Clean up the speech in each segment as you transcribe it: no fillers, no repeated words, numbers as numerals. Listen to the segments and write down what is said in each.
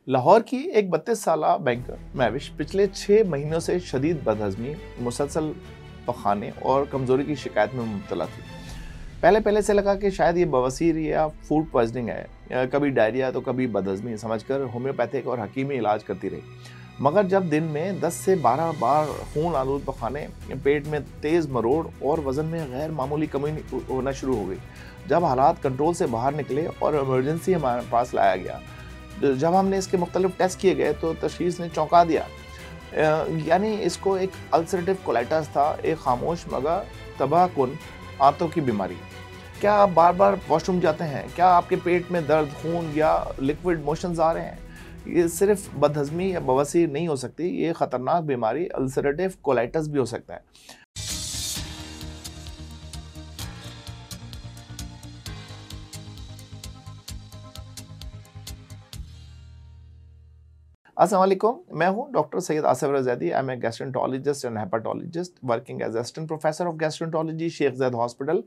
लाहौर की एक 32 साला बैंकर महविश पिछले 6 महीनों से शदीद बदहजमी, मुसलसल पखाने और कमजोरी की शिकायत में मुब्तला थी। पहले पहले से लगा कि शायद ये बवासीर या फूड पॉइजनिंग है, या कभी डायरिया तो कभी बदहजमी समझकर होम्योपैथिक और हकीमी इलाज करती रही। मगर जब दिन में 10 से 12 बार खून आलूद पखाने, पेट में तेज मरोड़ और वजन में गैर मामूली कमी होना शुरू हो गई, जब हालात कंट्रोल से बाहर निकले और इमरजेंसी हमारे पास लाया गया, जब हमने इसके मुख्तलिफ टेस्ट किए गए तो तशखीस ने चौंका दिया। यानी इसको एक अल्सरेटिव कोलाइटिस था, एक खामोश मगर तबाहकुन आंतों की बीमारी। क्या आप बार बार वॉशरूम जाते हैं? क्या आपके पेट में दर्द, खून या लिक्विड मोशंस आ रहे हैं? ये सिर्फ बदहजमी या बवासीर नहीं हो सकती, ये खतरनाक बीमारी अल्सरेटिव कोलाइटिस भी हो सकता है। अस्सलाम वालेकुम, मैं हूं doctor Syed Asif Raza Zaidi. I am a gastroenterologist and hepatologist working as assistant professor of gastroenterology, Sheikh Zayed hospital.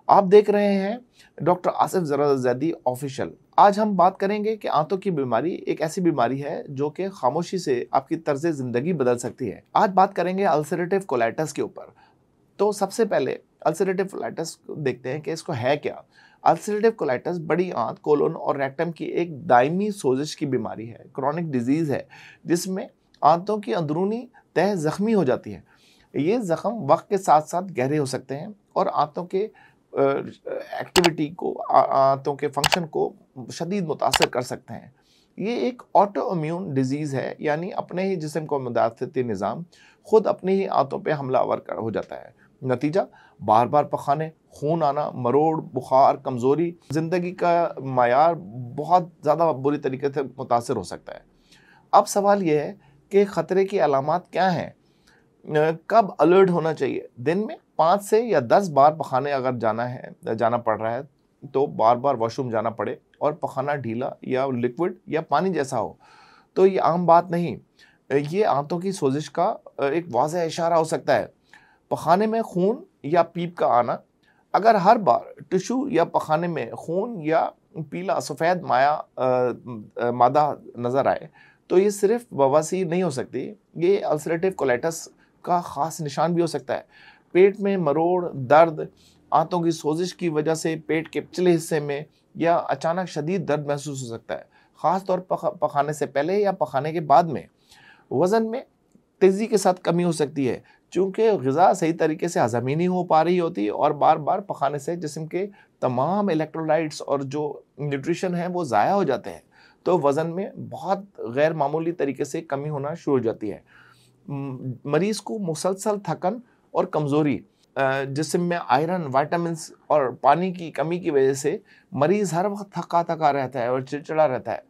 आप देख रहे हैं डॉक्टर आसिफ रज़ा ज़ैदी ऑफिशियल। आज हम बात करेंगे कि आंतों की बीमारी एक ऐसी बीमारी है जो कि खामोशी से आपकी तर्ज ज़िंदगी बदल सकती है। आज बात करेंगे अल्सरेटिव कोलाइटिस के ऊपर। तो सबसे पहले अल्सरेटिव कोलाइटिस देखते हैं कि इसको है क्या। अल्सरेटिव कोलाइटिस बड़ी आंत, कोलोन और रेक्टम की एक दायमी सोजिश की बीमारी है, क्रॉनिक डिजीज है, जिसमें आंतों की अंदरूनी तह जख्मी हो जाती है। ये जख्म वक्त के साथ साथ गहरे हो सकते हैं और आंतों के एक्टिविटी को, आंतों के फंक्शन को शदीद मुतासर कर सकते हैं। ये एक ऑटो इम्यून डिजीज है, यानी अपने ही जिस्म को मुदाफ़ती निज़ाम खुद अपनी ही आंतों पे हमलावर हो जाता है। नतीजा बार बार पखाने, खून आना, मरोड़, बुखार, कमज़ोरी, ज़िंदगी का मायार बहुत ज़्यादा बुरी तरीके से मुतासर हो सकता है। अब सवाल यह है कि ख़तरे की अलामात क्या हैं? कब अलर्ट होना चाहिए? दिन में 5 से या 10 बार पखाने अगर जाना पड़ रहा है, तो बार बार वॉशरूम जाना पड़े और पखाना ढीला या लिक्विड या पानी जैसा हो, तो ये आम बात नहीं। ये आंतों की सोजिश का एक वाज़ेह इशारा हो सकता है। पखाने में खून या पीप का आना, अगर हर बार टिश्यू या पखाने में खून या पीला सफ़ेद मादा नज़र आए, तो ये सिर्फ बवासीर नहीं हो सकती, ये अल्सरेटिव कोलाइटिस का ख़ास निशान भी हो सकता है। पेट में मरोड़, दर्द, आंतों की सोजिश की वजह से पेट के पिछले हिस्से में या अचानक शदीद दर्द महसूस हो सकता है, ख़ास तौर पर पखाने से पहले या पखाने के बाद में। वज़न में तेज़ी के साथ कमी हो सकती है, चूँकि ग़िज़ा सही तरीके से हज़म ही नहीं हो पा रही होती और बार बार पखाने से जिस्म के तमाम इलेक्ट्रोलाइट्स और जो न्यूट्रिशन है वो ज़ाया हो जाते हैं, तो वज़न में बहुत गैर मामूली तरीके से कमी होना शुरू हो जाती है। मरीज़ को मुसलसल थकन और कमज़ोरी, जिस्म में आयरन, विटामिन्स और पानी की कमी की वजह से मरीज़ हर वक्त थका थका रहता है और चिड़चिड़ा रहता है।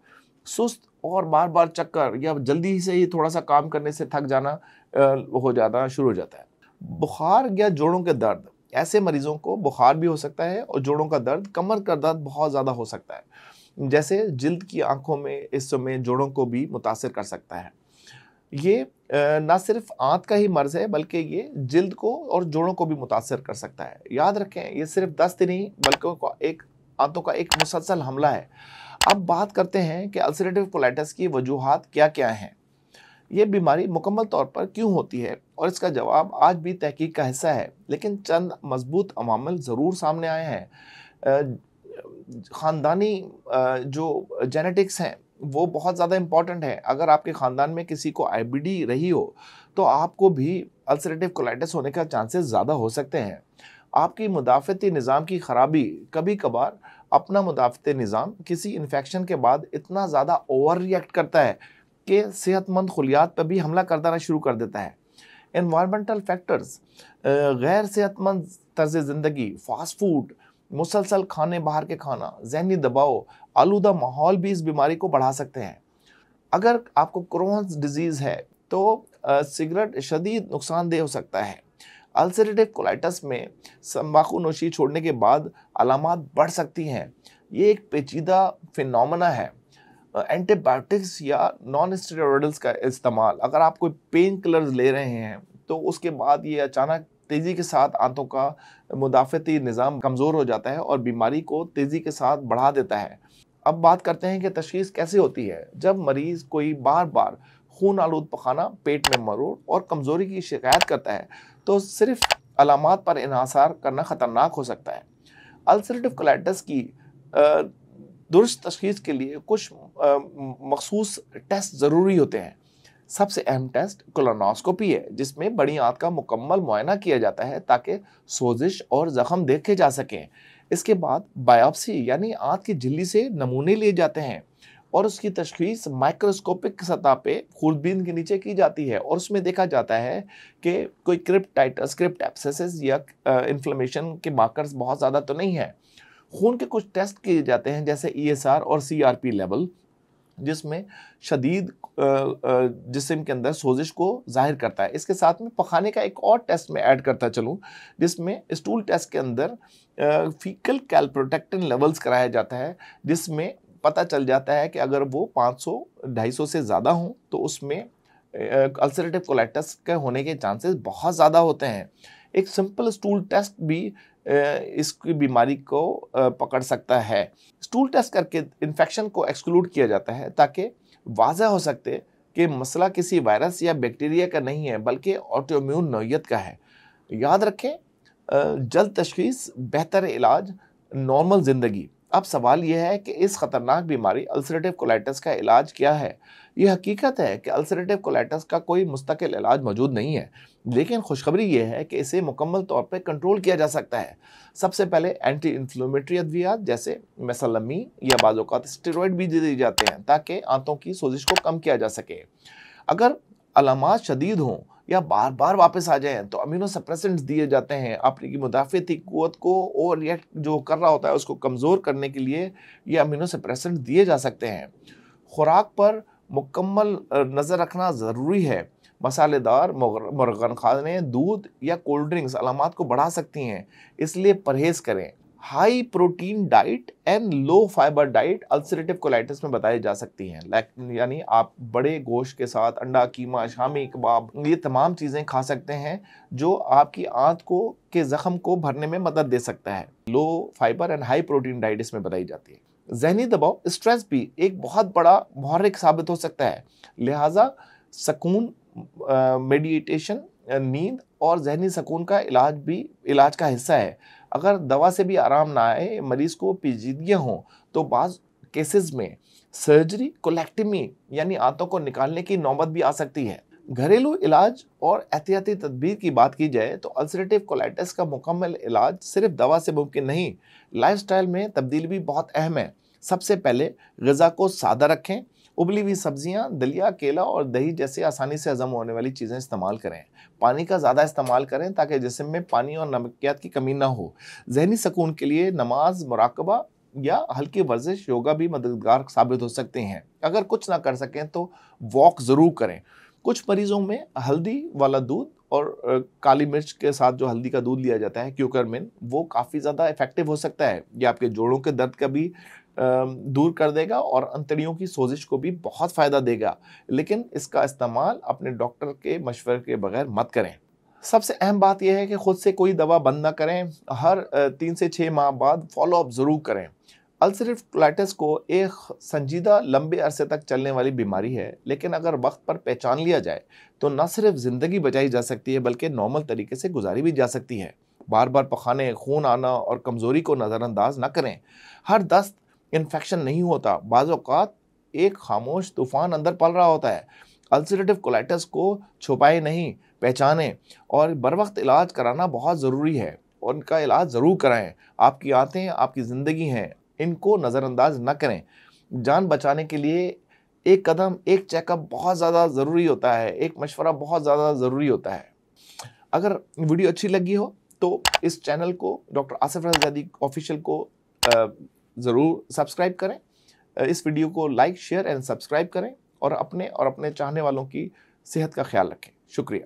सुस्त और बार बार चक्कर या जल्दी से ही थोड़ा सा काम करने से थक जाना हो जाना शुरू हो जाता है। बुखार या जोड़ों के दर्द, ऐसे मरीजों को बुखार भी हो सकता है और जोड़ों का दर्द, कमर का दर्द बहुत ज़्यादा हो सकता है, जैसे जिल्द की आंखों में इस समय जोड़ों को भी मुतासिर कर सकता है। ये ना सिर्फ आंत का ही मर्ज है, बल्कि ये जिल्द को और जोड़ों को भी मुतासिर कर सकता है। याद रखें, ये सिर्फ दस्त नहीं बल्कि एक आंतों का एक मुसलसल हमला है। अब बात करते हैं कि अल्सरेटिव कोलाइटिस की वजूहात क्या क्या हैं। ये बीमारी मुकम्मल तौर पर क्यों होती है, और इसका जवाब आज भी तहकीक का हिस्सा है, लेकिन चंद मजबूत अवामिल ज़रूर सामने आए हैं। ख़ानदानी जो जेनेटिक्स हैं वो बहुत ज़्यादा इम्पॉर्टेंट है। अगर आपके ख़ानदान में किसी को आईबीडी रही हो, तो आपको भी अल्सरेटिव कोलाइटिस होने का चांसेस ज़्यादा हो सकते हैं। आपकी मुदाफ़ती निज़ाम की ख़राबी, कभी कभार अपना मुदाफ़ती निज़ाम किसी इन्फेक्शन के बाद इतना ज़्यादा ओवर रिएक्ट करता है कि सेहतमंद खुलियात पर भी हमला करना शुरू कर देता है। एनवायरमेंटल फैक्टर्स, गैर सेहतमंद तर्ज ज़िंदगी, फास्ट फूड, मुसलसल खाने, बाहर के खाना, ज़हनी दबाव, आलूदा माहौल भी इस बीमारी को बढ़ा सकते हैं। अगर आपको क्रोन्स डिजीज़ है तो सिगरेट शदीद नुकसानदेह हो सकता है। अल्सरेटिव कोलाइटिस में तंबाकू नोशी छोड़ने के बाद अलामात बढ़ सकती हैं। ये एक पेचीदा फिनोमेना है। एंटीबायोटिक्स या नॉन स्टेरॉयडल्स का इस्तेमाल, अगर आप कोई पेन किलर्स ले रहे हैं, तो उसके बाद ये अचानक तेज़ी के साथ आंतों का मुदाफ़ती निज़ाम कमज़ोर हो जाता है और बीमारी को तेज़ी के साथ बढ़ा देता है। अब बात करते हैं कि तशख़ीस कैसे होती है। जब मरीज़ कोई बार बार खून आलूद पखाना, पेट में मरोड़ और कमज़ोरी की शिकायत करता है तो सिर्फ अलामात पर इन्हासार करना ख़तरनाक हो सकता है। अल्सरेटिव कोलाइटिस की दुरुस्त तशख़ीस के लिए कुछ मखसूस टेस्ट ज़रूरी होते हैं। सबसे अहम टेस्ट कोलोनोस्कोपी है, जिसमें बड़ी आंत का मुकम्मल मुआयना किया जाता है ताकि सोजिश और ज़ख्म देखे जा सकें। इसके बाद बायोप्सी यानी आंत की झिल्ली से नमूने लिए जाते हैं और उसकी तशख़ीस माइक्रोस्कोपिक सतह पे खूरबीन के नीचे की जाती है और उसमें देखा जाता है कि कोई क्रिप्ट एब्सेसिस या इन्फ्लेमेशन के मार्कर्स बहुत ज़्यादा तो नहीं है। खून के कुछ टेस्ट किए जाते हैं जैसे ESR और CRP लेवल, जिसमें शदीद जिस्म के अंदर सोजिश को जाहिर करता है। इसके साथ में पखाने का एक और टेस्ट में ऐड करता चलूँ, जिसमें स्टूल टेस्ट के अंदर फीकल कैलप्रोटेक्टिन लेवल्स कराया जाता है, जिसमें पता चल जाता है कि अगर वो 500-250 से ज़्यादा हों तो उसमें अल्सरेटिव कोलाइटिस के होने के चांसेस बहुत ज़्यादा होते हैं। एक सिंपल स्टूल टेस्ट भी इसकी बीमारी को पकड़ सकता है। स्टूल टेस्ट करके इन्फेक्शन को एक्सक्लूड किया जाता है ताकि वाज़ह हो सकते कि मसला किसी वायरस या बैक्टीरिया का नहीं है बल्कि ऑटोइम्यून नौइयत का है। याद रखें, जल्द तशख़ीस, बेहतर इलाज, नॉर्मल ज़िंदगी। अब सवाल यह है कि इस ख़तरनाक बीमारी अल्सरेटिव कोलाइटिस का इलाज क्या है। यह हकीकत है कि अल्सरेटिव कोलाइटिस का कोई मुस्तकिल इलाज मौजूद नहीं है, लेकिन खुशखबरी यह है कि इसे मुकम्मल तौर पर कंट्रोल किया जा सकता है। सबसे पहले एंटी इन्फ्लेमेटरी अद्वियात जैसे मेसालामीन या बाज़ औक़ात स्टेरॉइड भी दिए जाते हैं ताकि आंतों की सोजिश को कम किया जा सके। अगर अलामात शदीद हों या बार बार वापस आ जाएं तो अमीनो सप्रेसेंट्स दिए जाते हैं। आपकी मुदाफ़ती क़ुव्वत को ओवर रिएक्ट जो कर रहा होता है उसको कमज़ोर करने के लिए ये अमीनो सप्रेसेंट्स दिए जा सकते हैं। खुराक पर मुकम्मल नज़र रखना ज़रूरी है। मसालेदार मुर्गन खाने, दूध या कोल्ड ड्रिंक्स अलामात को बढ़ा सकती हैं, इसलिए परहेज़ करें। High protein diet and low fibre diet ulcerative colitis में बताई जा सकती हैं। यानी आप बड़े गोश्त के साथ अंडा, कीमा, शामी कबाब, ये तमाम चीज़ें खा सकते हैं जो आपकी आंत को के ज़ख्म को भरने में मदद दे सकता है। Low fibre and high protein diet इसमें बताई जाती है। ज़हनी दबाव, स्ट्रेस भी एक बहुत बड़ा मुहर्रिक साबित हो सकता है, लिहाजा सुकून, मेडिटेशन, नींद और ज़हनी सुकून का इलाज का हिस्सा है। अगर दवा से भी आराम ना आए, मरीज़ को पेचीदगियाँ हों तो बाज़ केसेस में सर्जरी, कोलेक्टमी यानी आंतों को निकालने की नौबत भी आ सकती है। घरेलू इलाज और एहतियाती तदबीर की बात की जाए तो अल्सरेटिव कोलाइटिस का मुकम्मल इलाज सिर्फ दवा से मुमकिन नहीं, लाइफस्टाइल में तब्दीली भी बहुत अहम है। सबसे पहले ग़िज़ा को सादा रखें। उबली हुई सब्जियां, दलिया, केला और दही जैसे आसानी से हज़म होने वाली चीज़ें इस्तेमाल करें। पानी का ज़्यादा इस्तेमाल करें ताकि जिस्म में पानी और नमकियात की कमी ना हो। ज़हनी सुकून के लिए नमाज, मुराकबा या हल्की वर्जिश, योगा भी मददगार साबित हो सकते हैं। अगर कुछ ना कर सकें तो वॉक ज़रूर करें। कुछ मरीज़ों में हल्दी वाला दूध और काली मिर्च के साथ जो हल्दी का दूध लिया जाता है, क्यूकरमिन, वो काफ़ी ज़्यादा इफ़ेक्टिव हो सकता है। ये आपके जोड़ों के दर्द का भी दूर कर देगा और अंतड़ियों की सोजिश को भी बहुत फ़ायदा देगा, लेकिन इसका इस्तेमाल अपने डॉक्टर के मशवरे के बगैर मत करें। सबसे अहम बात यह है कि खुद से कोई दवा बंद ना करें। हर 3 से 6 माह बाद फॉलोअप ज़रूर करें। अल्सरेटिव कोलाइटिस को एक संजीदा, लंबे अरसे तक चलने वाली बीमारी है, लेकिन अगर वक्त पर पहचान लिया जाए तो न सिर्फ ज़िंदगी बचाई जा सकती है बल्कि नॉर्मल तरीके से गुजारी भी जा सकती है। बार बार पखाने, खून आना और कमज़ोरी को नज़रअंदाज न करें। हर दस्त इन्फेक्शन नहीं होता, बाज़ औक़ात एक खामोश तूफ़ान अंदर पल रहा होता है। अल्सरेटिव कोलाइटिस को छुपाए नहीं, पहचानें और बर वक्त इलाज कराना बहुत ज़रूरी है और उनका इलाज ज़रूर कराएं। आपकी आंतें आपकी ज़िंदगी हैं, इनको नज़रअंदाज न करें। जान बचाने के लिए एक कदम, एक चेकअप बहुत ज़्यादा ज़रूरी होता है, एक मशवरा बहुत ज़्यादा ज़रूरी होता है। अगर वीडियो अच्छी लगी हो तो इस चैनल को, डॉक्टर आसिफ रज़ा ज़ैदी ऑफिशियल को ज़रूर सब्सक्राइब करें। इस वीडियो को लाइक, शेयर एंड सब्सक्राइब करें और अपने चाहने वालों की सेहत का ख्याल रखें। शुक्रिया।